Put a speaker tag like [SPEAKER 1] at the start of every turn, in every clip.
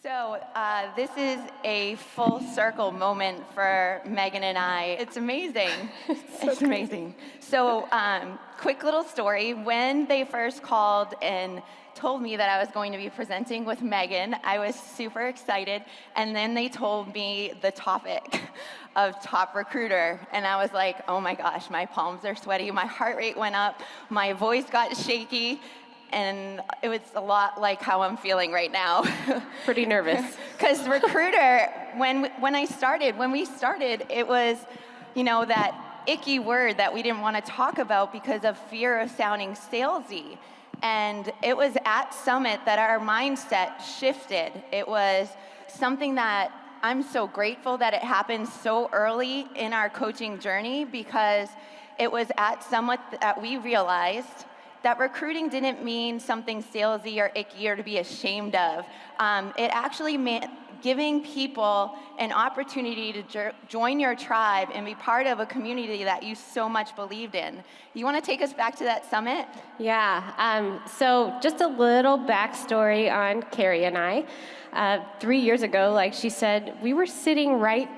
[SPEAKER 1] So this is a full circle moment for Megan and I. It's amazing. It's amazing. So quick little story. When they first called and told me that I was going to be presenting with Megan, I was super excited. And then they told me the topic of top recruiter. And I was like, oh my gosh, my palms are sweaty. My heart rate went up. My voice got shaky. And it was a lot like how I'm feeling right now.
[SPEAKER 2] Pretty nervous.
[SPEAKER 1] Because recruiter, when we started, it was, that icky word that we didn't want to talk about because of fear of sounding salesy. And it was at Summit that our mindset shifted. It was something that I'm so grateful that it happened so early in our coaching journey, because it was at Summit that we realized that recruiting didn't mean something salesy or icky or to be ashamed of. It actually meant giving people an opportunity to join your tribe and be part of a community that you so much believed in. You want to take us back to that summit?
[SPEAKER 2] Yeah, so just a little backstory on Karri and I. 3 years ago, like she said, we were sitting right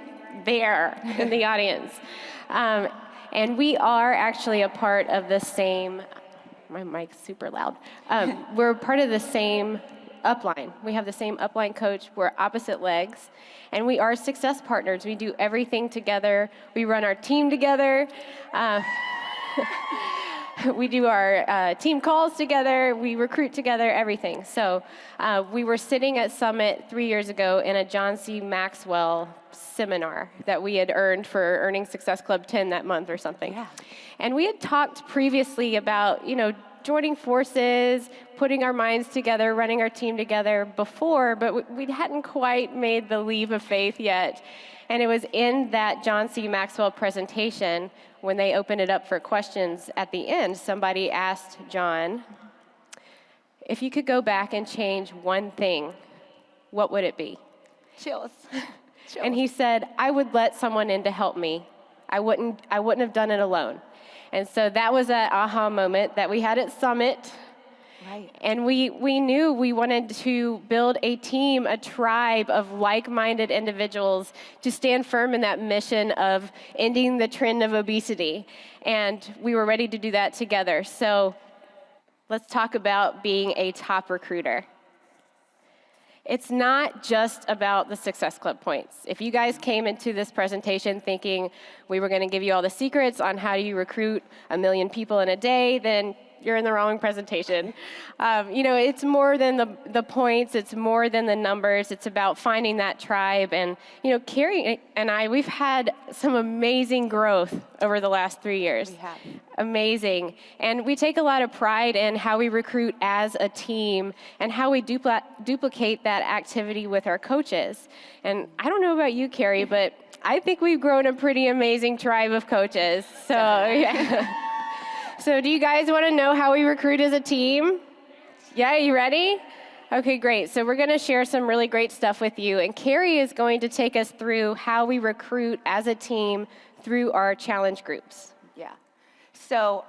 [SPEAKER 2] there in the audience. And we are actually a part of the same, my mic's super loud. We're part of the same upline. We have the same upline coach. We're opposite legs. And we are success partners. We do everything together. We run our team together. We do our team calls together. We recruit together, everything. So we were sitting at Summit 3 years ago in a John C. Maxwell seminar that we had earned for Earning Success Club 10 that month or something.
[SPEAKER 1] Yeah.
[SPEAKER 2] And we had talked previously about, joining forces, putting our minds together, running our team together before, but we hadn't quite made the leap of faith yet. And it was in that John C. Maxwell presentation, when they opened it up for questions at the end, somebody asked John, if you could go back and change one thing, what would it be?
[SPEAKER 1] Chills.
[SPEAKER 2] And he said, I would let someone in to help me. I wouldn't have done it alone. And so that was an aha moment that we had at Summit.
[SPEAKER 1] Right.
[SPEAKER 2] And we knew we wanted to build a team, a tribe of like-minded individuals to stand firm in that mission of ending the trend of obesity. And we were ready to do that together. So let's talk about being a top recruiter. It's not just about the Success Club points. If you guys came into this presentation thinking we were going to give you all the secrets on how do you recruit 1 million people in a day, then you're in the wrong presentation. It's more than the points. It's more than the numbers. It's about finding that tribe. And, Karri and I, we've had some amazing growth over the last 3 years.
[SPEAKER 1] We have.
[SPEAKER 2] Amazing. And we take a lot of pride in how we recruit as a team and how we duplicate that activity with our coaches. And I don't know about you, Karri, but I think we've grown a pretty amazing tribe of coaches. So, yeah. So do you guys want to know how we recruit as a team? Yeah, you ready? Okay, great. So we're going to share some really great stuff with you. And Karri is going to take us through how we recruit as a team through our challenge groups.
[SPEAKER 1] Yeah. So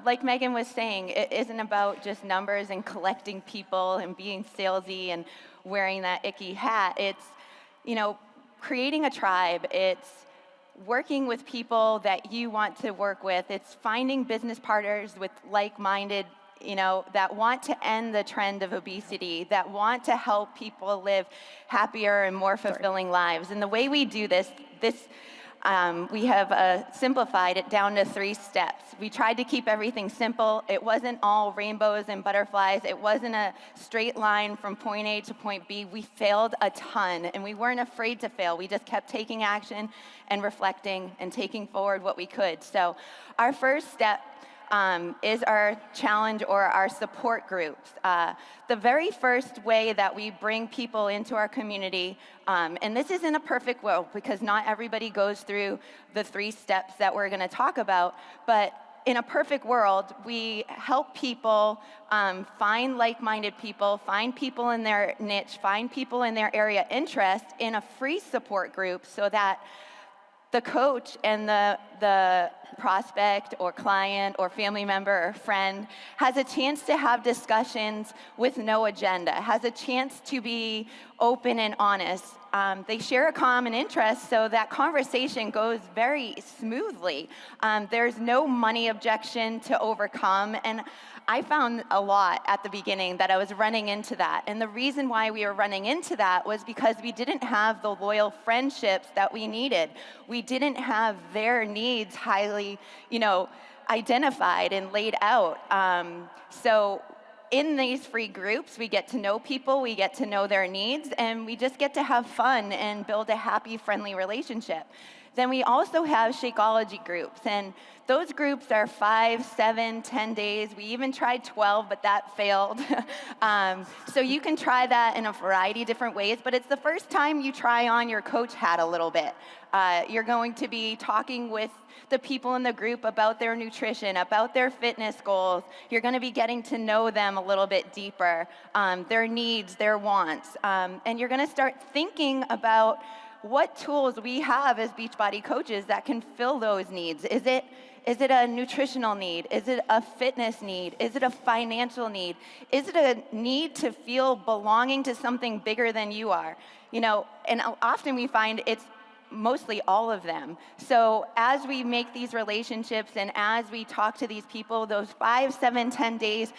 [SPEAKER 1] like Megan was saying, it isn't about just numbers and collecting people and being salesy and wearing that icky hat. It's, creating a tribe. It's working with people that you want to work with. It's finding business partners with like-minded, that want to end the trend of obesity, that want to help people live happier and more fulfilling lives. And the way we do this, we have simplified it down to 3 steps. We tried to keep everything simple. It wasn't all rainbows and butterflies. It wasn't a straight line from point A to point B. We failed a ton, and we weren't afraid to fail. We just kept taking action and reflecting and taking forward what we could. So our first step is our challenge or our support groups. The very first way that we bring people into our community, and this isn't a perfect world because not everybody goes through the 3 steps that we're going to talk about, but in a perfect world, we help people find like-minded people, find people in their niche, find people in their area of interest in a free support group so that the coach and the prospect or client or family member or friend has a chance to have discussions with no agenda, has a chance to be open and honest. They share a common interest, so that conversation goes very smoothly. There's no money objection to overcome, and I found a lot at the beginning that I was running into that. And the reason why we were running into that was because we didn't have the loyal friendships that we needed. We didn't have their needs highly, identified and laid out. So in these free groups, we get to know people, we get to know their needs, and we just get to have fun and build a happy, friendly relationship. Then we also have Shakeology groups, and those groups are 5, 7, 10 days. We even tried 12, but that failed. So you can try that in a variety of different ways, but it's the first time you try on your coach hat a little bit. You're going to be talking with the people in the group about their nutrition, about their fitness goals. You're going to be getting to know them a little bit deeper, their needs, their wants, and you're going to start thinking about what tools we have as Beachbody coaches that can fill those needs. Is it a nutritional need? Is it a fitness need? Is it a financial need? Is it a need to feel belonging to something bigger than you are? And often we find it's mostly all of them. So as we make these relationships and as we talk to these people, those 5, 7, 10 days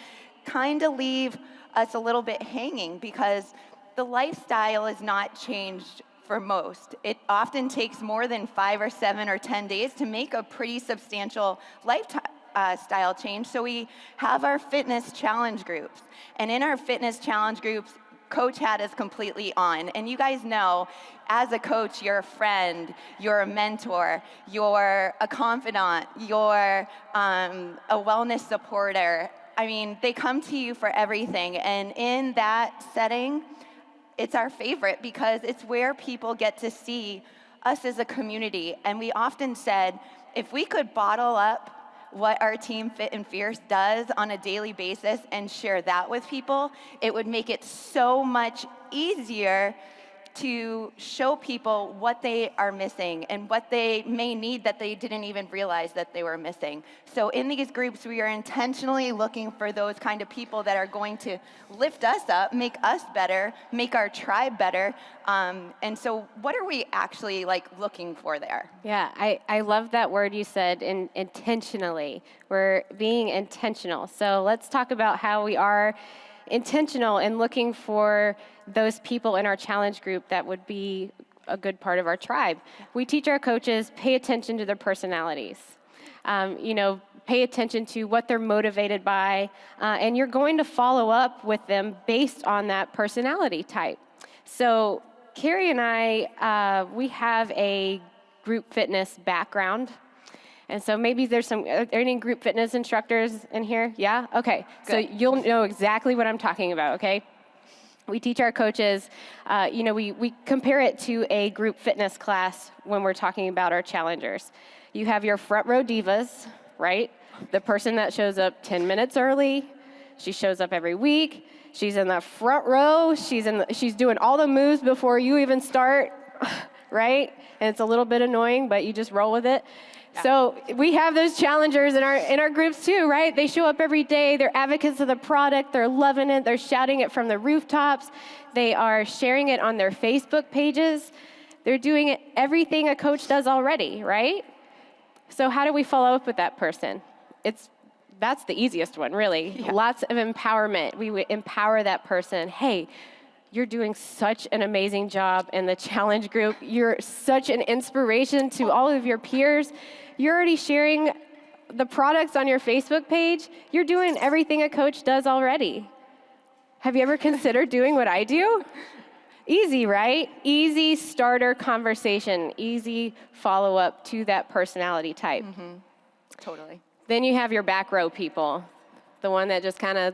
[SPEAKER 1] kind of leave us a little bit hanging because the lifestyle is not changed for most. It often takes more than 5 or 7 or 10 days to make a pretty substantial lifestyle change. So we have our fitness challenge groups. And in our fitness challenge groups, coach hat is completely on. And you guys know, as a coach, you're a friend, you're a mentor, you're a confidant, you're a wellness supporter. I mean, they come to you for everything. And in that setting, it's our favorite because it's where people get to see us as a community. And we often said, if we could bottle up what our team Fit and Fierce does on a daily basis and share that with people, it would make it so much easier to show people what they are missing and what they may need that they didn't even realize that they were missing. So in these groups, we are intentionally looking for those kind of people that are going to lift us up, make us better, make our tribe better. And so what are we actually looking for there?
[SPEAKER 2] Yeah, I love that word you said, intentionally. We're being intentional. So let's talk about how we are intentional in looking for those people in our challenge group that would be a good part of our tribe. We teach our coaches, pay attention to their personalities. Pay attention to what they're motivated by, and you're going to follow up with them based on that personality type. So Karri and I, we have a group fitness background. And so maybe are there any group fitness instructors in here? Yeah? Okay. Good. So you'll know exactly what I'm talking about, okay? We teach our coaches, we compare it to a group fitness class when we're talking about our challengers. You have your front row divas, right? The person that shows up 10 minutes early. She shows up every week. She's in the front row. She's doing all the moves before you even start, right? And it's a little bit annoying, but you just roll with it. Yeah. So we have those challengers in our groups too, right? They show up every day. They're advocates of the product. They're loving it. They're shouting it from the rooftops. They are sharing it on their Facebook pages. They're doing everything a coach does already, right? So how do we follow up with that person? That's the easiest one, really. Yeah. Lots of empowerment. We would empower that person. Hey, you're doing such an amazing job in the challenge group. You're such an inspiration to all of your peers. You're already sharing the products on your Facebook page. You're doing everything a coach does already. Have you ever considered doing what I do? Easy, right? Easy starter conversation, easy follow-up to that personality type. Mm-hmm.
[SPEAKER 1] Totally.
[SPEAKER 2] Then you have your back row people, the one that just kind of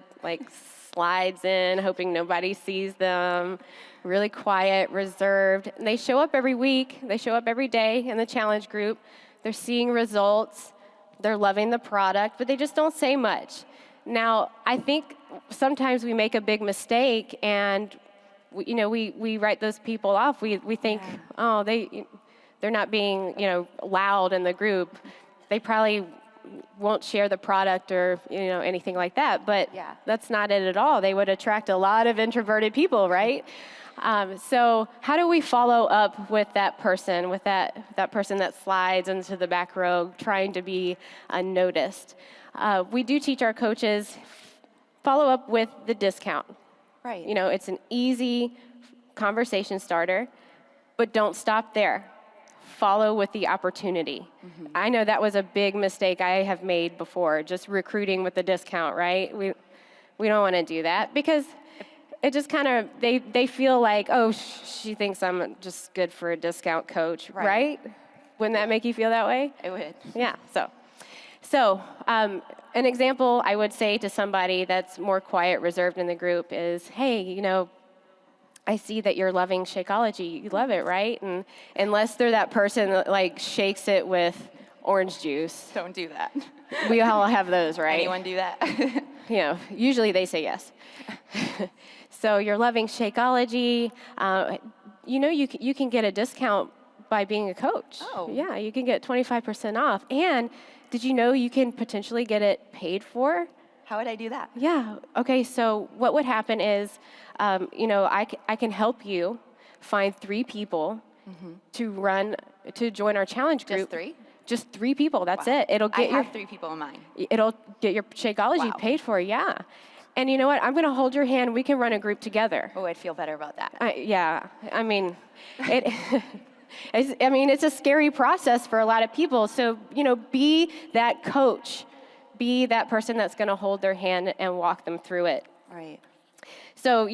[SPEAKER 2] slides in, hoping nobody sees them, really quiet, reserved. And they show up every week. They show up every day in the challenge group. They're seeing results. They're loving the product, but they just don't say much. Now, I think sometimes we make a big mistake, and we write those people off. We think, oh, they're they're not being, loud in the group, they probably won't share the product or, anything like that. But that's not it at all. They would attract a lot of introverted people, right? So how do we follow up with that person, that person that slides into the back row trying to be unnoticed? We do teach our coaches follow up with the discount.
[SPEAKER 1] Right.
[SPEAKER 2] It's an easy conversation starter, but don't stop there. Follow with the opportunity. Mm-hmm. I know that was a big mistake I have made before, just recruiting with the discount, right? We don't want to do that because it just kind of, they feel like, oh, she thinks I'm just good for a discount coach, right? Wouldn't that make you feel that way?
[SPEAKER 1] It would.
[SPEAKER 2] Yeah, So an example I would say to somebody that's more quiet, reserved in the group is, hey, I see that you're loving Shakeology. You love it, right? And unless they're that person that shakes it with orange juice.
[SPEAKER 1] Don't do that.
[SPEAKER 2] We all have those, right?
[SPEAKER 1] Anyone do that?
[SPEAKER 2] Usually they say yes. So you're loving Shakeology. You can get a discount by being a coach.
[SPEAKER 1] Oh.
[SPEAKER 2] Yeah, you can get 25% off. And did you know you can potentially get it paid for?
[SPEAKER 1] How would I do that?
[SPEAKER 2] Yeah. Okay. So what would happen is, I can help you find 3 people to join our challenge group.
[SPEAKER 1] Just 3?
[SPEAKER 2] Just 3 people. That's it.
[SPEAKER 1] I have 3 people in mind.
[SPEAKER 2] It'll get your Shakeology paid for. Yeah. And you know what? I'm going to hold your hand. We can run a group together.
[SPEAKER 1] Oh, I'd feel better about that.
[SPEAKER 2] Yeah. I mean, it's a scary process for a lot of people. So, be that coach. Be that person that's going to hold their hand and walk them through it.
[SPEAKER 1] Right.
[SPEAKER 2] So,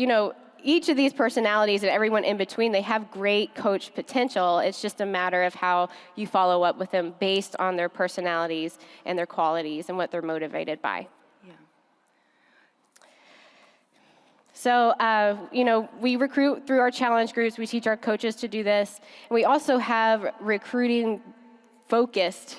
[SPEAKER 2] each of these personalities and everyone in between, they have great coach potential. It's just a matter of how you follow up with them based on their personalities and their qualities and what they're motivated by.
[SPEAKER 1] Yeah.
[SPEAKER 2] So, we recruit through our challenge groups. We teach our coaches to do this. And we also have recruiting-focused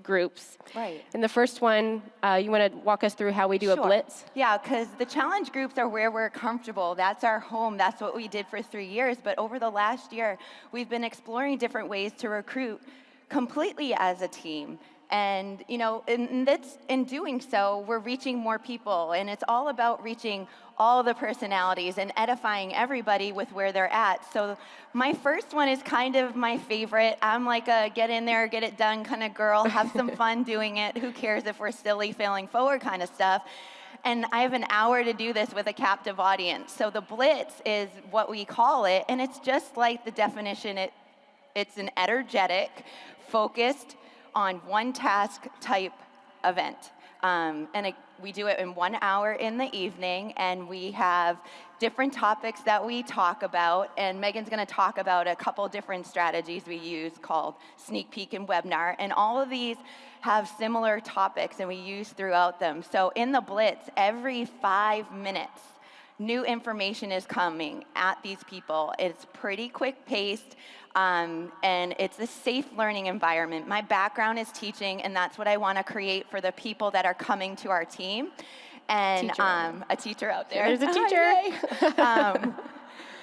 [SPEAKER 2] groups.
[SPEAKER 1] Right.
[SPEAKER 2] And the first one, you want to walk us through how we do a blitz?
[SPEAKER 1] Yeah, because the challenge groups are where we're comfortable. That's our home. That's what we did for 3 years. But over the last year, we've been exploring different ways to recruit completely as a team. And, in doing so, we're reaching more people. And it's all about reaching all the personalities and edifying everybody with where they're at. So my first one is kind of my favorite. I'm like a get in there, get it done kind of girl, have some fun doing it. Who cares if we're silly, failing forward kind of stuff. And I have an hour to do this with a captive audience. So the blitz is what we call it. And it's just like the definition. It's an energetic, focused, on one task type event. We do it in 1 hour in the evening, and we have different topics that we talk about, and Megan's gonna talk about a couple different strategies we use called sneak peek and webinar, and all of these have similar topics and we use throughout them. So in the blitz, every 5 minutes, new information is coming at these people. It's pretty quick paced. And it's a safe learning environment. My background is teaching, and that's what I want to create for the people that are coming to our team. And a teacher out there.
[SPEAKER 2] There's a teacher.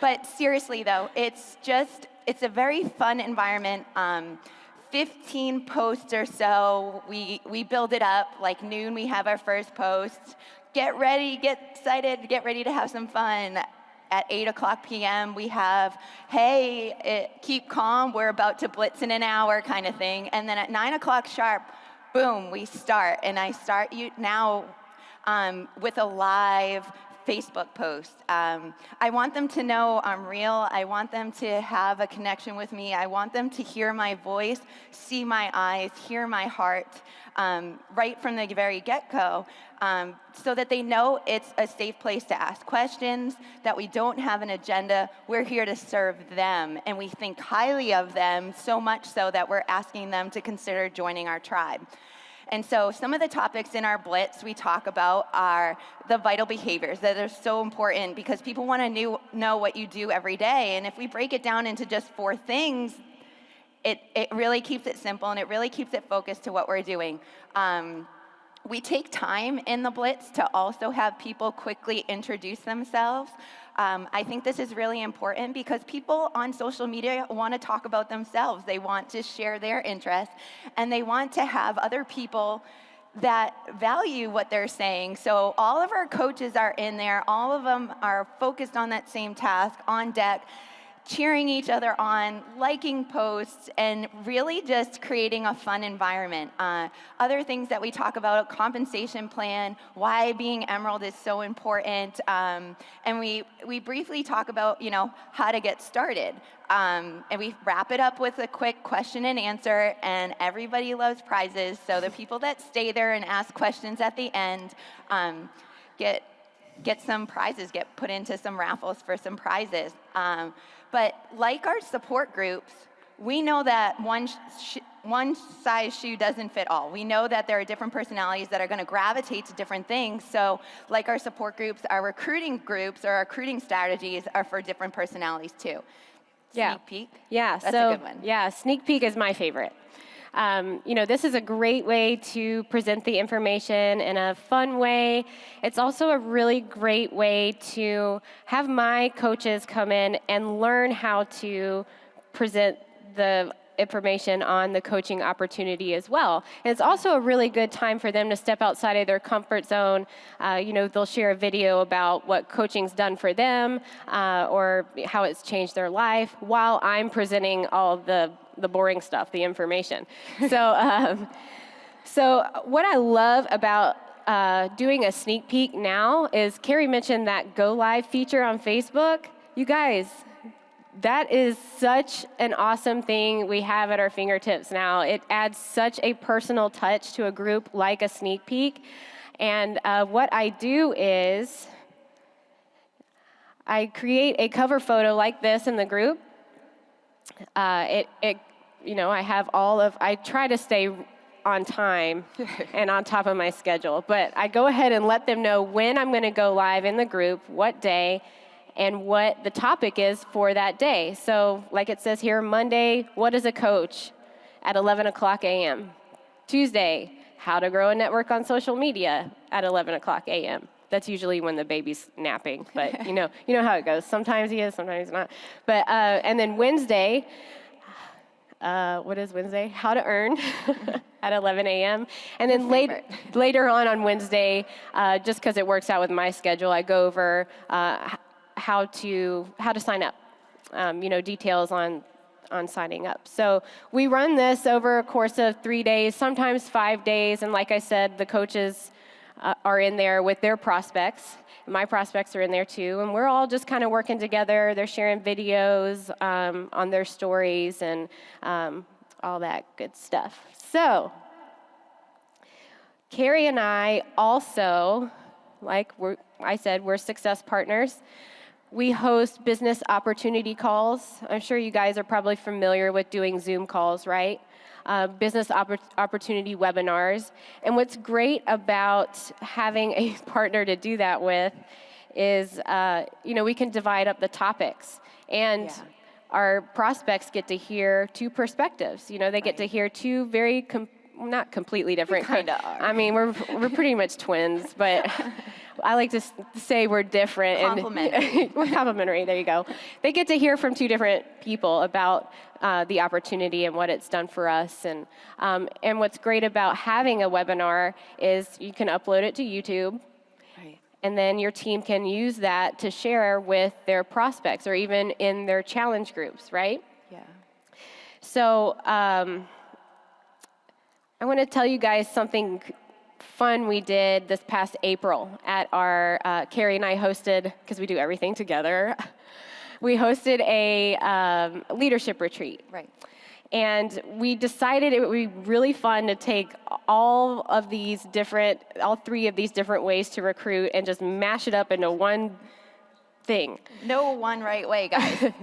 [SPEAKER 1] But seriously, though, it's a very fun environment. 15 posts or so. We build it up. Like noon, we have our first post. Get ready, get excited, get ready to have some fun. At 8:00 p.m., we have, keep calm, we're about to blitz in an hour kind of thing. And then at 9:00 sharp, boom, we start. And I start you now with a live Facebook post. I want them to know I'm real. I want them to have a connection with me. I want them to hear my voice, see my eyes, hear my heart right from the very get-go. So that they know it's a safe place to ask questions, that we don't have an agenda. We're here to serve them, and we think highly of them, so much so that we're asking them to consider joining our tribe. And so some of the topics in our blitz we talk about are the vital behaviors that are so important because people want to know what you do every day. And if we break it down into just 4 things, it really keeps it simple, and it really keeps it focused to what we're doing. We take time in the blitz to also have people quickly introduce themselves. I think this is really important because people on social media want to talk about themselves. They want to share their interests, and they want to have other people that value what they're saying. So all of our coaches are in there. All of them are focused on that same task, on deck, cheering each other on, liking posts, and really just creating a fun environment. Other things that we talk about, compensation plan, why being Emerald is so important, and we briefly talk about, how to get started. And we wrap it up with a quick question and answer, and everybody loves prizes, so the people that stay there and ask questions at the end get some prizes, get put into some raffles for some prizes. But like our support groups, we know that one size shoe doesn't fit all. We know that there are different personalities that are going to gravitate to different things. So like our support groups, our recruiting groups or our recruiting strategies are for different personalities too.
[SPEAKER 2] Yeah.
[SPEAKER 1] Sneak peek?
[SPEAKER 2] Yeah,
[SPEAKER 1] That's a good one.
[SPEAKER 2] Yeah, sneak peek is my favorite. This is a great way to present the information in a fun way. It's also a really great way to have my coaches come in and learn how to present the information on the coaching opportunity as well. And it's also a really good time for them to step outside of their comfort zone. They'll share a video about what coaching's done for them or how it's changed their life while I'm presenting all the boring stuff, the information. So what I love about doing a sneak peek now is Karri mentioned that go live feature on Facebook. You guys, that is such an awesome thing we have at our fingertips now. It adds such a personal touch to a group like a sneak peek. And what I do is I create a cover photo like this in the group. I try to stay on time and on top of my schedule, but I go ahead and let them know when I'm going to go live in the group, what day, and what the topic is for that day. So like it says here, Monday, what is a coach at 11 o'clock a.m. Tuesday, how to grow a network on social media at 11 o'clock a.m. That's usually when the baby's napping, but you know how it goes. Sometimes he is, sometimes he's not. But and then Wednesday, what is Wednesday? How to earn at 11 a.m. And then later on Wednesday, just because it works out with my schedule, I go over how to sign up, details on signing up. So we run this over a course of 3 days, sometimes 5 days. And like I said, the coaches are in there with their prospects. My prospects are in there too. And we're all just kind of working together. They're sharing videos on their stories and all that good stuff. So Karri and I also, I said, we're success partners. We host business opportunity calls. I'm sure you guys are probably familiar with doing Zoom calls, right? Business opportunity webinars. And what's great about having a partner to do that with is, we can divide up the topics. And our prospects get to hear two perspectives. They get to hear two very not completely different.
[SPEAKER 1] We kind of are.
[SPEAKER 2] I mean, we're pretty much twins, but I like to say we're different.
[SPEAKER 1] Complementary.
[SPEAKER 2] We're complementary, there you go. They get to hear from two different people about the opportunity and what it's done for us. And what's great about having a webinar is you can upload it to YouTube.
[SPEAKER 1] Right.
[SPEAKER 2] And then your team can use that to share with their prospects or even in their challenge groups, right?
[SPEAKER 1] Yeah.
[SPEAKER 2] So I want to tell you guys something fun we did this past April at our, Karri and I hosted, because we do everything together, we hosted a leadership retreat.
[SPEAKER 1] Right.
[SPEAKER 2] And we decided it would be really fun to take all three of these different ways to recruit and just mash it up into one thing.
[SPEAKER 1] No one right way, guys.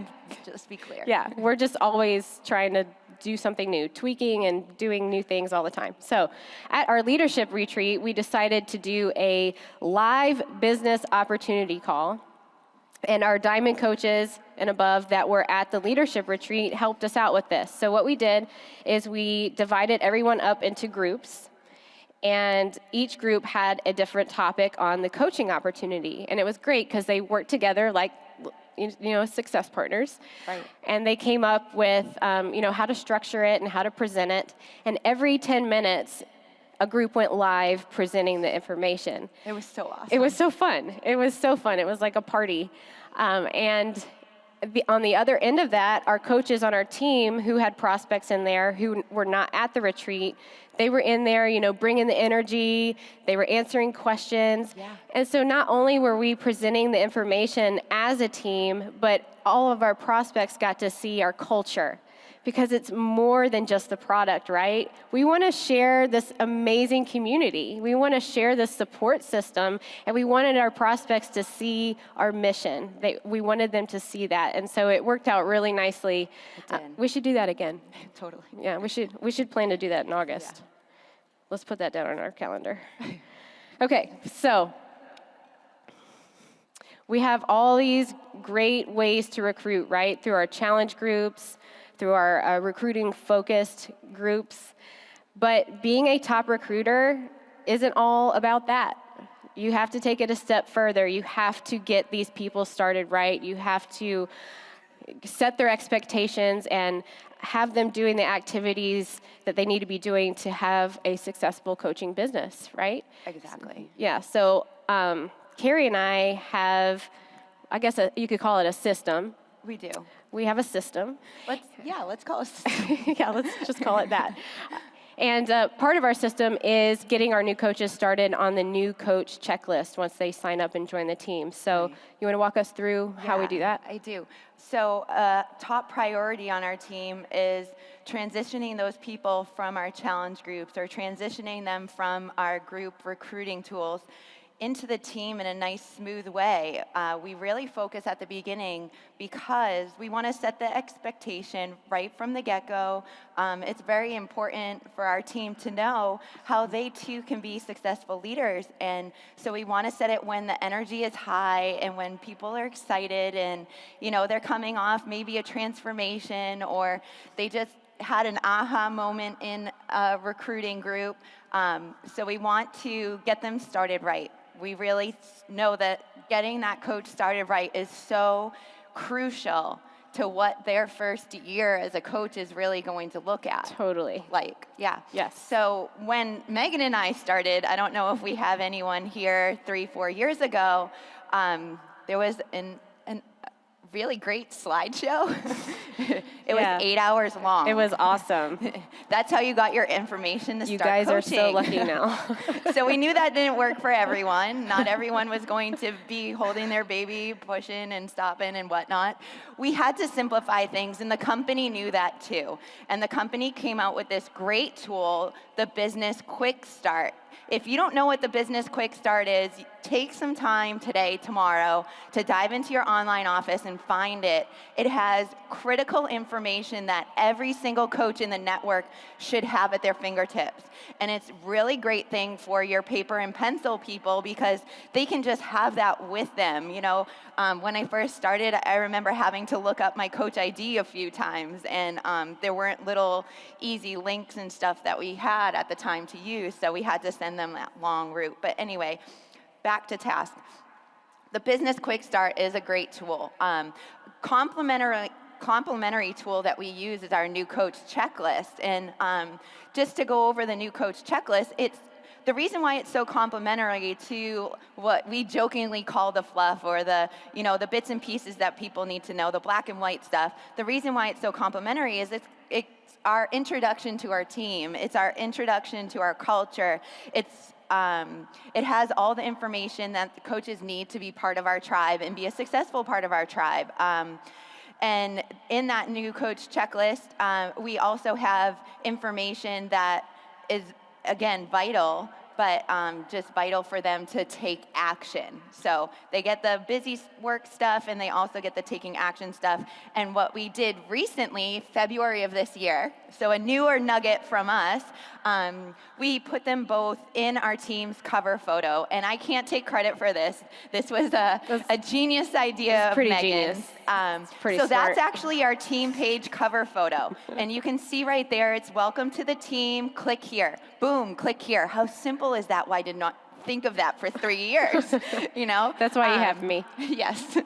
[SPEAKER 1] Just be clear.
[SPEAKER 2] Yeah, we're just always trying to do something new, tweaking and doing new things all the time. So at our leadership retreat, we decided to do a live business opportunity call. And our diamond coaches and above that were at the leadership retreat helped us out with this. So what we did is we divided everyone up into groups. And each group had a different topic on the coaching opportunity. And it was great because they worked together like, success partners.
[SPEAKER 1] Right.
[SPEAKER 2] And they came up with, how to structure it and how to present it. And every 10 minutes, a group went live presenting the information.
[SPEAKER 1] It was so awesome.
[SPEAKER 2] It was so fun. It was so fun. It was like a party. On the other end of that, our coaches on our team who had prospects in there who were not at the retreat, they were in there, bringing the energy. They were answering questions.
[SPEAKER 1] Yeah.
[SPEAKER 2] And so not only were we presenting the information as a team, but all of our prospects got to see our culture, because it's more than just the product, right? We want to share this amazing community. We want to share this support system, and we wanted our prospects to see our mission. We wanted them to see that, and so it worked out really nicely. We should do that again.
[SPEAKER 1] Totally.
[SPEAKER 2] Yeah, we should plan to do that in August. Yeah. Let's put that down on our calendar. Okay, so we have all these great ways to recruit, right? Through our challenge groups, through our recruiting-focused groups. But being a top recruiter isn't all about that. You have to take it a step further. You have to get these people started right. You have to set their expectations and have them doing the activities that they need to be doing to have a successful coaching business, right?
[SPEAKER 1] Exactly.
[SPEAKER 2] Yeah, so Karri and I have, I guess you could call it a system.
[SPEAKER 1] We do.
[SPEAKER 2] We have a system.
[SPEAKER 1] Let's call it a system.
[SPEAKER 2] Yeah, let's just call it that. And part of our system is getting our new coaches started on the new coach checklist once they sign up and join the team. So you want to walk us through how we do that?
[SPEAKER 1] I do. So top priority on our team is transitioning those people from our challenge groups or transitioning them from our group recruiting tools into the team in a nice, smooth way. We really focus at the beginning because we want to set the expectation right from the get-go. It's very important for our team to know how they too can be successful leaders. And so we want to set it when the energy is high and when people are excited and, they're coming off maybe a transformation or they just had an aha moment in a recruiting group. So we want to get them started right. We really know that getting that coach started right is so crucial to what their first year as a coach is really going to look at.
[SPEAKER 2] Totally.
[SPEAKER 1] Yeah.
[SPEAKER 2] Yes.
[SPEAKER 1] So when Megan and I started, I don't know if we have anyone here 3-4 years ago, there was an really great slideshow. It was 8 hours long.
[SPEAKER 2] It was awesome.
[SPEAKER 1] That's how you got your information to start coaching.
[SPEAKER 2] You guys are so lucky now.
[SPEAKER 1] So we knew that didn't work for everyone. Not everyone was going to be holding their baby, pushing and stopping and whatnot. We had to simplify things, and the company knew that too. And the company came out with this great tool, the Business Quick Start. If you don't know what the Business Quick Start is, take some time today, tomorrow, to dive into your online office and find it. It has critical information that every single coach in the network should have at their fingertips. And it's really great thing for your paper and pencil people because they can just have that with them. When I first started, I remember having to look up my coach ID a few times, and there weren't little easy links and stuff that we had at the time to use, so we had to send them that long route. But anyway, back to task. The Business Quick Start is a great tool. Complementary tool that we use is our new coach checklist. And just to go over the new coach checklist, the reason why it's so complementary to what we jokingly call the fluff or the bits and pieces that people need to know, the black and white stuff. The reason why it's so complementary is it's our introduction to our team. It's our introduction to our culture. It has all the information that the coaches need to be part of our tribe and be a successful part of our tribe. And in that new coach checklist, we also have information that is, again, vital but just vital for them to take action. So they get the busy work stuff, and they also get the taking action stuff. And what we did recently, February of this year, so a newer nugget from us, we put them both in our team's cover photo. And I can't take credit for this. This was a genius idea of Megan's.
[SPEAKER 2] Genius. Pretty
[SPEAKER 1] so
[SPEAKER 2] smart.
[SPEAKER 1] that's actually our team page cover photo. And you can see right there, it's welcome to the team, click here. Boom, click here. How simple is that? Why did not think of that for 3 years? You know?
[SPEAKER 2] That's why you have me.
[SPEAKER 1] Yes.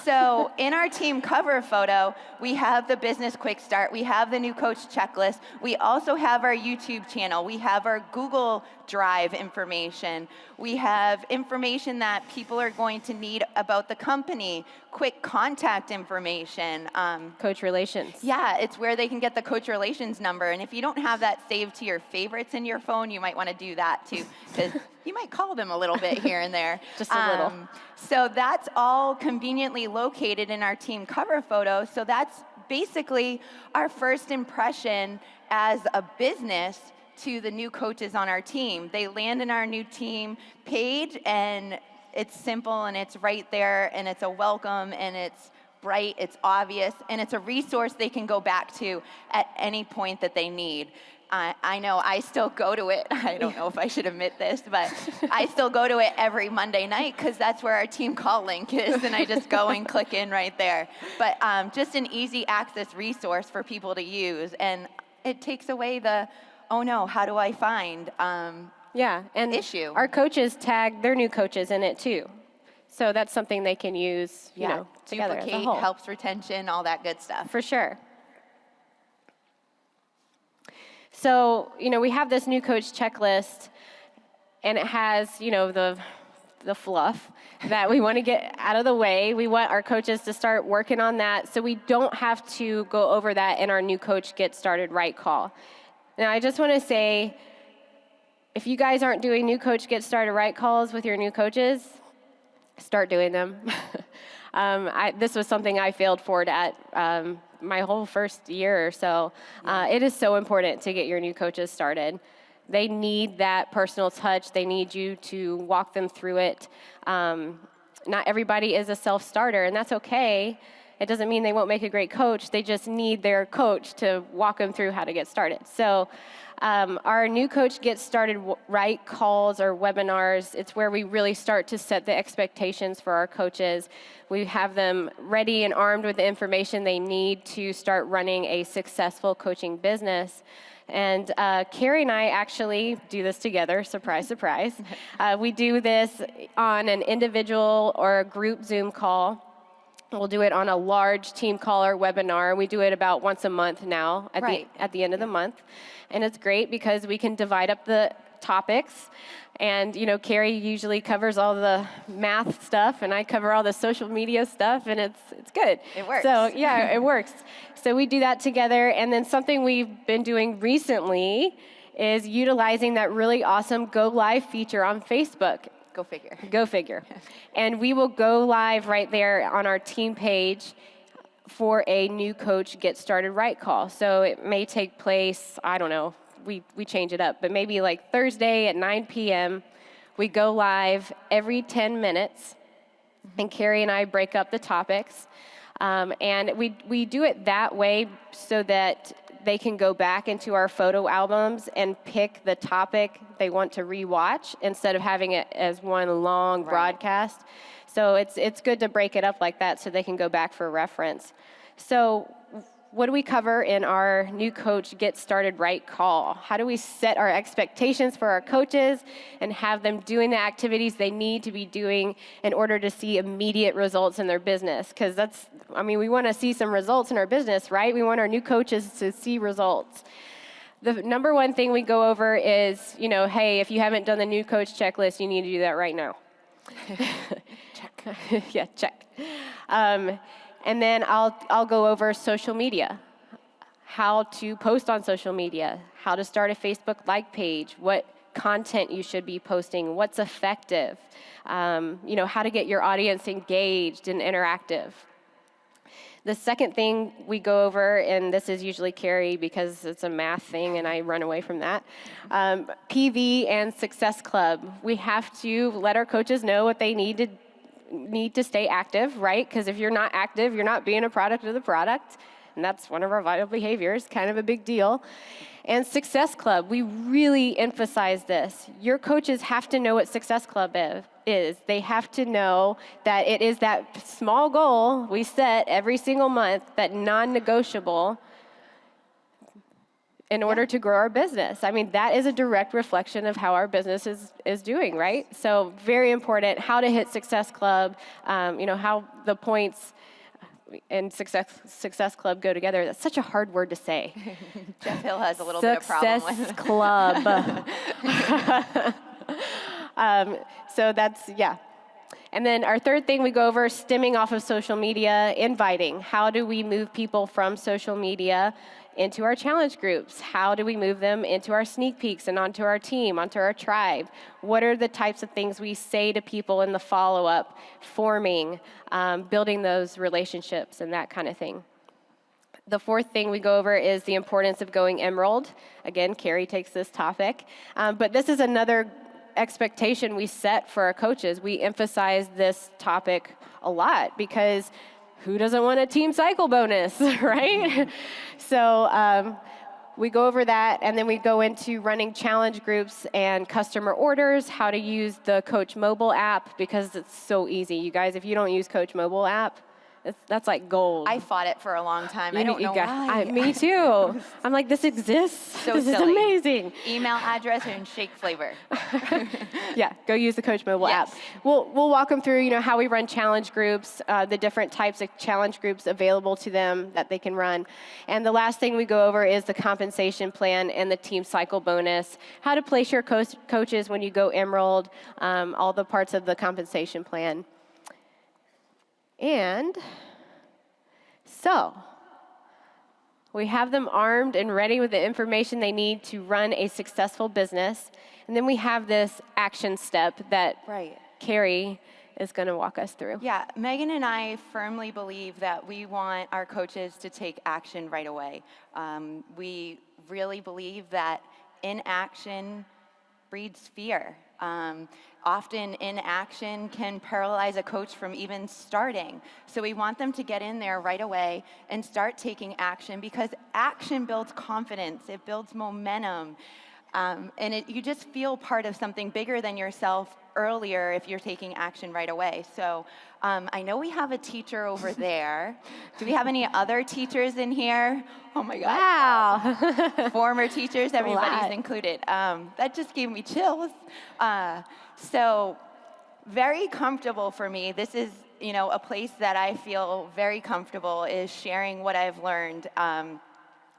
[SPEAKER 1] So in our team cover photo, we have the business quick start. We have the new coach checklist. We also have our YouTube channel. We have our Google Drive information. We have information that people are going to need about the company, quick contact information.
[SPEAKER 2] Coach relations.
[SPEAKER 1] Yeah, it's where they can get the coach relations number. And if you don't have that saved to your favorites in your phone, you might want to do that too, because you might call them a little bit here and there.
[SPEAKER 2] Just a little.
[SPEAKER 1] So that's all conveniently located in our team cover photo. So that's basically our first impression as a business to the new coaches on our team. They land in our new team page, and it's simple, and it's right there, and it's a welcome, and it's bright, it's obvious, and it's a resource they can go back to at any point that they need. I know I still go to it. I don't know if I should admit this, but I still go to it every Monday night because that's where our team call link is, and I just go and click in right there. But just an easy access resource for people to use, and it takes away the, oh no, how do I find
[SPEAKER 2] and
[SPEAKER 1] issue.
[SPEAKER 2] Our coaches tag their new coaches in it too. So that's something they can use, together as a
[SPEAKER 1] duplicate,
[SPEAKER 2] whole.
[SPEAKER 1] helps retention, all that good stuff.
[SPEAKER 2] For sure. So, we have this new coach checklist, and it has, the fluff that we want to get out of the way. We want our coaches to start working on that so we don't have to go over that in our new coach get started right call. Now, I just want to say, if you guys aren't doing new coach get started right calls with your new coaches, start doing them. This was something I failed forward at my whole first year or so. It is so important to get your new coaches started. They need that personal touch. They need you to walk them through it. Not everybody is a self-starter, and that's okay. It doesn't mean they won't make a great coach. They just need their coach to walk them through how to get started. So our new coach gets started right calls or webinars. It's where we really start to set the expectations for our coaches. We have them ready and armed with the information they need to start running a successful coaching business. And Karri and I actually do this together, surprise, surprise. We do this on an individual or a group Zoom call. We'll do it on a large team call or webinar. We do it about once a month now at the end of the month. And it's great because we can divide up the topics. And, Karri usually covers all the math stuff, and I cover all the social media stuff, and it's good.
[SPEAKER 1] It works.
[SPEAKER 2] So, yeah, it works. So we do that together. And then something we've been doing recently is utilizing that really awesome Go Live feature on Facebook.
[SPEAKER 1] Go figure.
[SPEAKER 2] Go figure. And we will go live right there on our team page for a new coach get started right call. So it may take place, I don't know, we change it up, but maybe like Thursday at 9 p.m. We go live every 10 minutes, and Karri and I break up the topics. And we do it that way so that they can go back into our photo albums and pick the topic they want to rewatch instead of having it as one long broadcast. So it's good to break it up like that so they can go back for reference. So what do we cover in our new coach get started right call? How do we set our expectations for our coaches and have them doing the activities they need to be doing in order to see immediate results in their business? Because we want to see some results in our business, right? We want our new coaches to see results. The number one thing we go over is, hey, if you haven't done the new coach checklist, you need to do that right now. Check. Yeah, check. And then I'll go over social media, how to post on social media, how to start a Facebook like page, what content you should be posting, what's effective, how to get your audience engaged and interactive. The second thing we go over, and this is usually Karri because it's a math thing and I run away from that, PV and Success Club. We have to let our coaches know what they need to stay active, right? Because if you're not active, you're not being a product of the product. And that's one of our vital behaviors, kind of a big deal. And Success Club, we really emphasize this. Your coaches have to know what Success Club is. They have to know that it is that small goal we set every single month, that non-negotiable, in order to grow our business. I mean, that is a direct reflection of how our business is doing, right? So very important, how to hit Success Club, how the points and Success Club go together. That's such a hard word to say.
[SPEAKER 1] Jeff Hill has a little bit of problem with
[SPEAKER 2] Success Club. So that's, yeah. And then our third thing we go over, stemming off of social media, inviting. How do we move people from social media into our challenge groups? How do we move them into our sneak peeks and onto our team, onto our tribe? What are the types of things we say to people in the follow-up, forming, building those relationships and that kind of thing? The fourth thing we go over is the importance of going emerald. Again, Karri takes this topic. But this is another expectation we set for our coaches. We emphasize this topic a lot because who doesn't want a team cycle bonus, right? So we go over that, and then we go into running challenge groups and customer orders, how to use the Coach mobile app, because it's so easy. You guys, if you don't use Coach mobile app, that's like gold.
[SPEAKER 1] I fought it for a long time. I don't know why.
[SPEAKER 2] Me too. I'm like, this exists.
[SPEAKER 1] So
[SPEAKER 2] this
[SPEAKER 1] silly.
[SPEAKER 2] is amazing.
[SPEAKER 1] Email address and shake flavor.
[SPEAKER 2] Yeah, go use the Coach mobile app. We'll walk them through, how we run challenge groups, the different types of challenge groups available to them that they can run. And the last thing we go over is the compensation plan and the team cycle bonus, how to place your coaches when you go emerald, all the parts of the compensation plan. And so we have them armed and ready with the information they need to run a successful business. And then we have this action step that Karri is going to walk us through.
[SPEAKER 1] Yeah, Megan and I firmly believe that we want our coaches to take action right away. We really believe that inaction breeds fear. Often inaction can paralyze a coach from even starting. So we want them to get in there right away and start taking action, because action builds confidence, it builds momentum, and you just feel part of something bigger than yourself earlier if you're taking action right away. So I know we have a teacher over there. Do we have any other teachers in here? Oh my God.
[SPEAKER 2] Wow.
[SPEAKER 1] Former teachers, everybody's included. That just gave me chills. So very comfortable for me. This is, a place that I feel very comfortable, is sharing what I've learned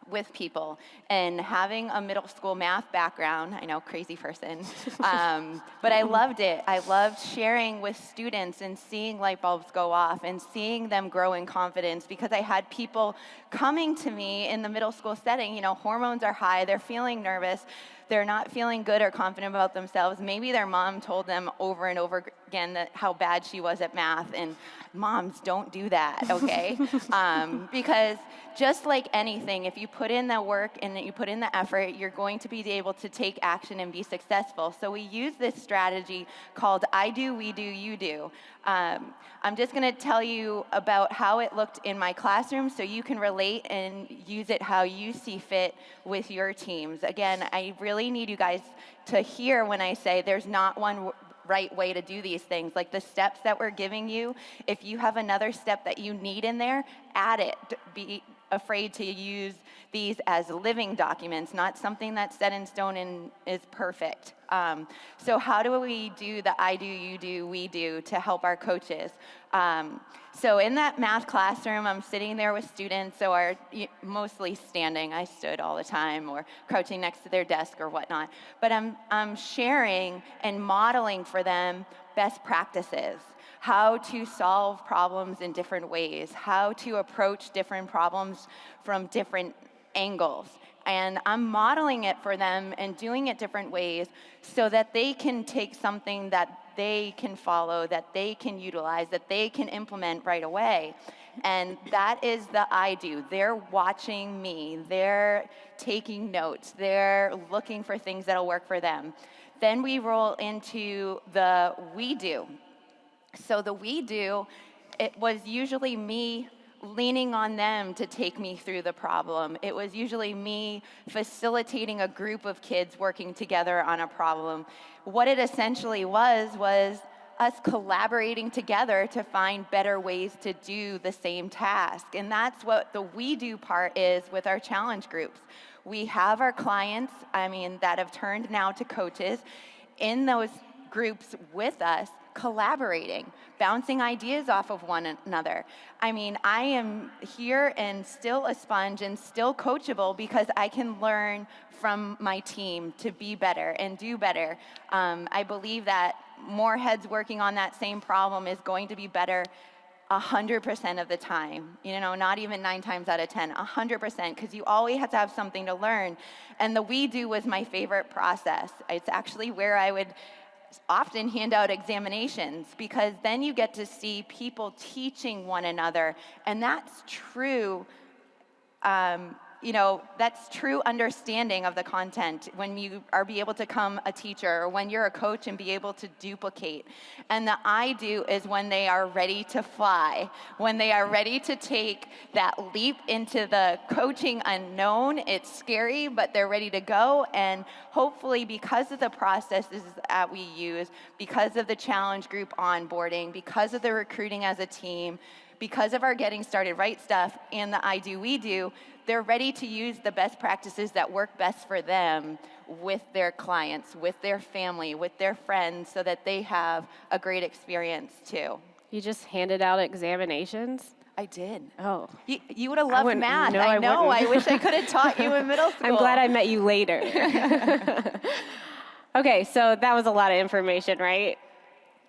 [SPEAKER 1] with people. And having a middle school math background, I know, crazy person, but I loved it. I loved sharing with students and seeing light bulbs go off and seeing them grow in confidence, because I had people coming to me in the middle school setting, hormones are high, they're feeling nervous, they're not feeling good or confident about themselves. Maybe their mom told them over and over again how bad she was at math, and moms, don't do that, okay? Because just like anything, if you put in the work and you put in the effort, you're going to be able to take action and be successful. So we use this strategy called I do, we do, you do. I'm just going to tell you about how it looked in my classroom so you can relate and use it how you see fit with your teams. Again, I really need you guys to hear when I say there's not one right way to do these things. Like the steps that we're giving you, if you have another step that you need in there, add it. Be afraid to use these as living documents, not something that's set in stone and is perfect. So how do we do the I do, you do, we do to help our coaches? So in that math classroom, I'm sitting there with students, so are mostly standing. I stood all the time, or crouching next to their desk or whatnot. But I'm sharing and modeling for them best practices, how to solve problems in different ways, how to approach different problems from different angles. And I'm modeling it for them and doing it different ways so that they can take something that they can follow, that they can utilize, that they can implement right away. And that is the I do. They're watching me. They're taking notes. They're looking for things that'll work for them. Then we roll into the we do. So the we do, it was usually me leaning on them to take me through the problem. It was usually me facilitating a group of kids working together on a problem. What it essentially was us collaborating together to find better ways to do the same task. And that's what the we do part is with our challenge groups. We have our clients, that have turned now to coaches, in those groups with us, collaborating, bouncing ideas off of one another. I am here and still a sponge and still coachable because I can learn from my team to be better and do better. I believe that more heads working on that same problem is going to be better 100% of the time, not even 9 times out of 10, 100%, because you always have to have something to learn. And the we do was my favorite process. It's actually where I would often hand out examinations, because then you get to see people teaching one another, and that's true. That's true understanding of the content when you are able to become a teacher, or when you're a coach and be able to duplicate. And the I do is when they are ready to fly, when they are ready to take that leap into the coaching unknown. It's scary, but they're ready to go. And hopefully, because of the processes that we use, because of the challenge group onboarding, because of the recruiting as a team, because of our getting started right stuff and the I do, we do, they're ready to use the best practices that work best for them with their clients, with their family, with their friends, so that they have a great experience too.
[SPEAKER 2] You just handed out examinations?
[SPEAKER 1] I did.
[SPEAKER 2] Oh.
[SPEAKER 1] You would have loved math.
[SPEAKER 2] No,
[SPEAKER 1] I know. I wish I could have taught you in middle school.
[SPEAKER 2] I'm glad I met you later. Okay, so that was a lot of information, right?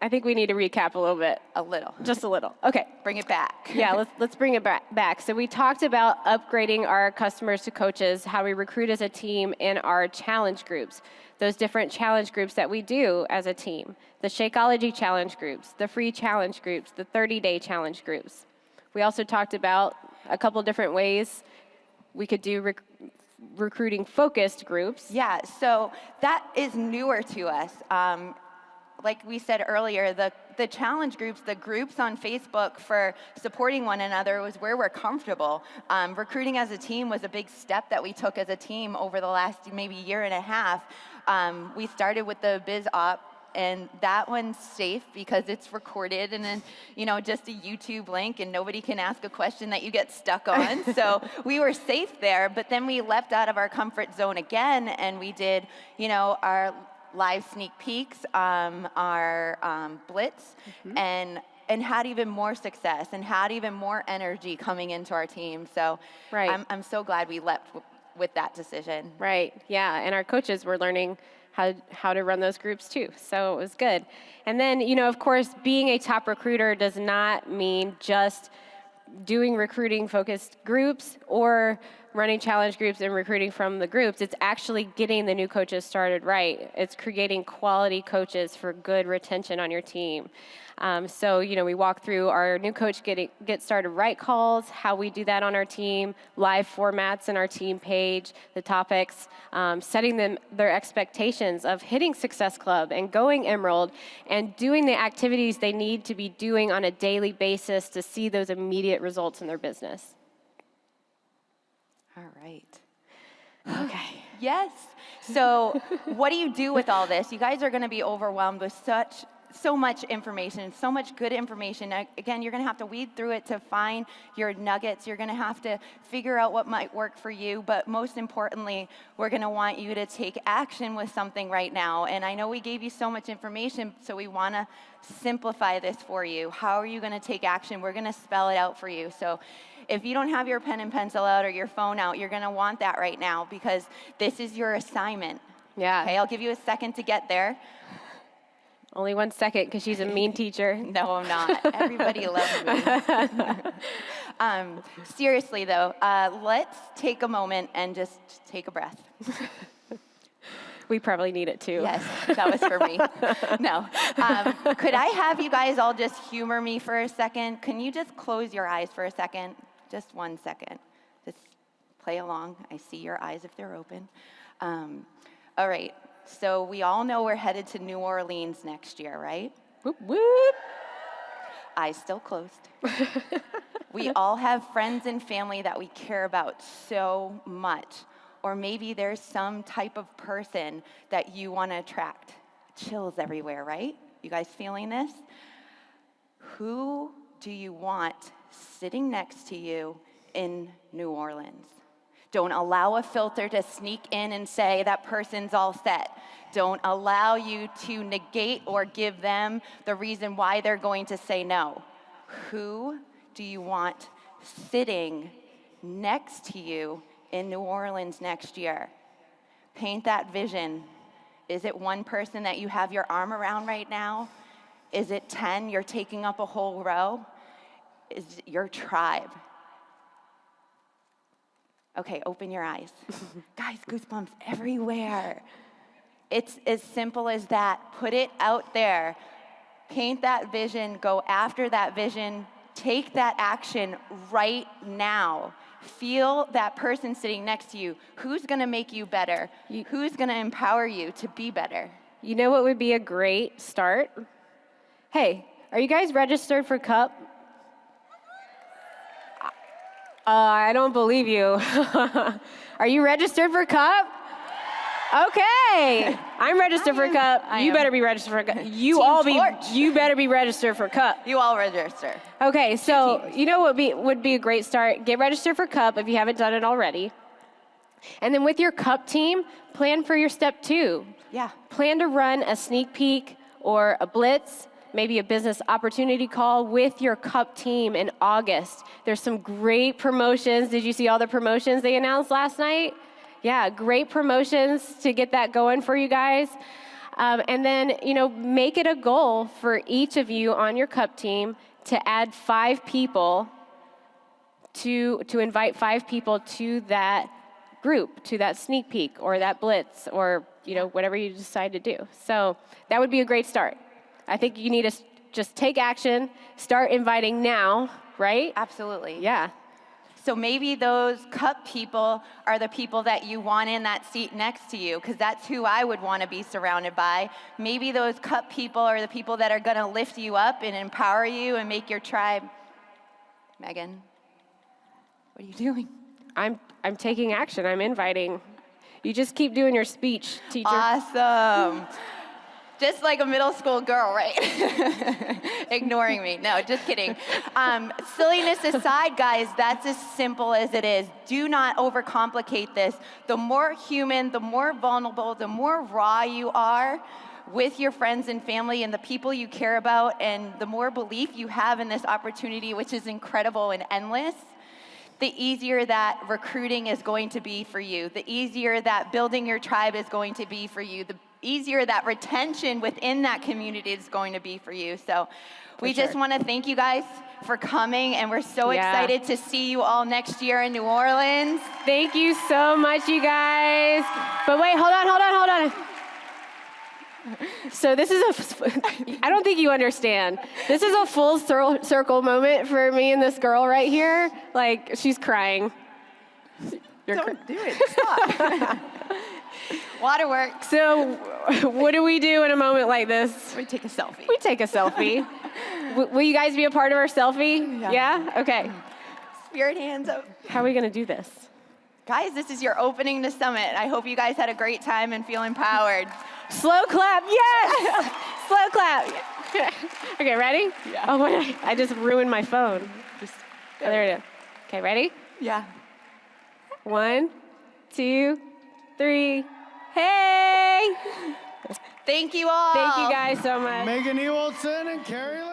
[SPEAKER 2] I think we need to recap a little bit.
[SPEAKER 1] A little.
[SPEAKER 2] Just a little. Okay.
[SPEAKER 1] Bring it back.
[SPEAKER 2] Yeah, let's bring it back. So we talked about upgrading our customers to coaches, how we recruit as a team in our challenge groups, those different challenge groups that we do as a team, the Shakeology challenge groups, the free challenge groups, the 30-day challenge groups. We also talked about a couple different ways we could do recruiting focused groups.
[SPEAKER 1] Yeah, so that is newer to us. Like we said earlier, the challenge groups, the groups on Facebook for supporting one another was where we're comfortable. Recruiting as a team was a big step that we took as a team over the last maybe year and a half. We started with the Biz Op, and that one's safe because it's recorded and then, just a YouTube link, and nobody can ask a question that you get stuck on. So we were safe there, but then we left out of our comfort zone again, and we did, our live sneak peeks, our blitz, and had even more success and had even more energy coming into our team. So
[SPEAKER 2] right.
[SPEAKER 1] I'm so glad we left with that decision.
[SPEAKER 2] Right, yeah, and our coaches were learning how to run those groups too, so it was good. And then, of course, being a top recruiter does not mean just doing recruiting-focused groups or running challenge groups and recruiting from the groups. It's actually getting the new coaches started right. It's creating quality coaches for good retention on your team. So, we walk through our new coach get started right calls, how we do that on our team, live formats in our team page, the topics, setting them their expectations of hitting Success Club and going Emerald and doing the activities they need to be doing on a daily basis to see those immediate results in their business.
[SPEAKER 1] All right. Okay. Yes. So what do you do with all this? You guys are going to be overwhelmed with so much information, so much good information. Again, you're going to have to weed through it to find your nuggets. You're going to have to figure out what might work for you. But most importantly, we're going to want you to take action with something right now. And I know we gave you so much information, so we want to simplify this for you. How are you going to take action? We're going to spell it out for you. So if you don't have your pen and pencil out or your phone out, you're going to want that right now, because this is your assignment.
[SPEAKER 2] Yeah.
[SPEAKER 1] Okay, I'll give you a second to get there.
[SPEAKER 2] Only 1 second, because she's a mean teacher.
[SPEAKER 1] No, I'm not. Everybody loves me. Seriously, though, let's take a moment and just take a breath.
[SPEAKER 2] We probably need it too.
[SPEAKER 1] Yes, that was for me. No. Could I have you guys all just humor me for a second? Can you just close your eyes for a second? Just 1 second. Just play along. I see your eyes if they're open. All right. So we all know we're headed to New Orleans next year, right?
[SPEAKER 2] Whoop, whoop.
[SPEAKER 1] Eyes still closed. We all have friends and family that we care about so much. Or maybe there's some type of person that you want to attract. Chills everywhere, right? You guys feeling this? Who do you want sitting next to you in New Orleans? Don't allow a filter to sneak in and say that person's all set. Don't allow you to negate or give them the reason why they're going to say no. Who do you want sitting next to you in New Orleans next year? Paint that vision. Is it one person that you have your arm around right now? Is it 10? You're taking up a whole row? Is it your tribe? Okay, open your eyes. Guys, goosebumps everywhere. It's as simple as that. Put it out there. Paint that vision. Go after that vision. Take that action right now. Feel that person sitting next to you. Who's going to make you better? Who's going to empower you to be better?
[SPEAKER 2] You know what would be a great start? Hey, are you guys registered for CUP? I don't believe you. Are you registered for CUP? Okay, I'm registered for CUP. You better be registered for CUP. You better be registered for CUP.
[SPEAKER 1] You all register.
[SPEAKER 2] Okay, so you know what would be a great start? Get registered for CUP if you haven't done it already. And then with your CUP team, plan for your step 2.
[SPEAKER 1] Yeah.
[SPEAKER 2] Plan to run a sneak peek or a blitz, maybe a business opportunity call with your CUP team in August. There's some great promotions. Did you see all the promotions they announced last night? Yeah, great promotions to get that going for you guys. And then, make it a goal for each of you on your CUP team to add 5 people, to invite 5 people to that group, to that sneak peek or that blitz or, whatever you decide to do. So that would be a great start. I think you need to just take action, start inviting now, right?
[SPEAKER 1] Absolutely.
[SPEAKER 2] Yeah.
[SPEAKER 1] So maybe those CUP people are the people that you want in that seat next to you, because that's who I would want to be surrounded by. Maybe those CUP people are the people that are going to lift you up and empower you and make your tribe. Megan, what are you doing?
[SPEAKER 2] I'm taking action. I'm inviting. You just keep doing your speech, teacher.
[SPEAKER 1] Awesome. Just like a middle school girl, right? Ignoring me. No, just kidding. Silliness aside, guys, that's as simple as it is. Do not overcomplicate this. The more human, the more vulnerable, the more raw you are with your friends and family and the people you care about, and the more belief you have in this opportunity, which is incredible and endless, the easier that recruiting is going to be for you. The easier that building your tribe is going to be for you. The easier that retention within that community is going to be for you. So we just want to thank you guys for coming, and we're so excited to see you all next year in New Orleans.
[SPEAKER 2] Thank you so much, you guys. But wait, hold on. So this is I don't think you understand. This is a full circle moment for me and this girl right here. Like, she's crying.
[SPEAKER 1] Don't do it, stop. Waterworks.
[SPEAKER 2] So what do we do in a moment like this?
[SPEAKER 1] We take a selfie.
[SPEAKER 2] We take a selfie. Will you guys be a part of our selfie? Yeah? Okay.
[SPEAKER 1] Spirit hands up.
[SPEAKER 2] How are we going to do this?
[SPEAKER 1] Guys, this is your opening to Summit. I hope you guys had a great time and feel empowered.
[SPEAKER 2] Slow clap, yes! Slow clap. Okay, ready?
[SPEAKER 1] Yeah.
[SPEAKER 2] Oh, wait, I just ruined my phone. There it is. Okay, ready?
[SPEAKER 1] Yeah.
[SPEAKER 2] 1, 2, 3. Hey!
[SPEAKER 1] Thank you all.
[SPEAKER 2] Thank you guys so much.
[SPEAKER 3] Megan Ewoldsen and Karri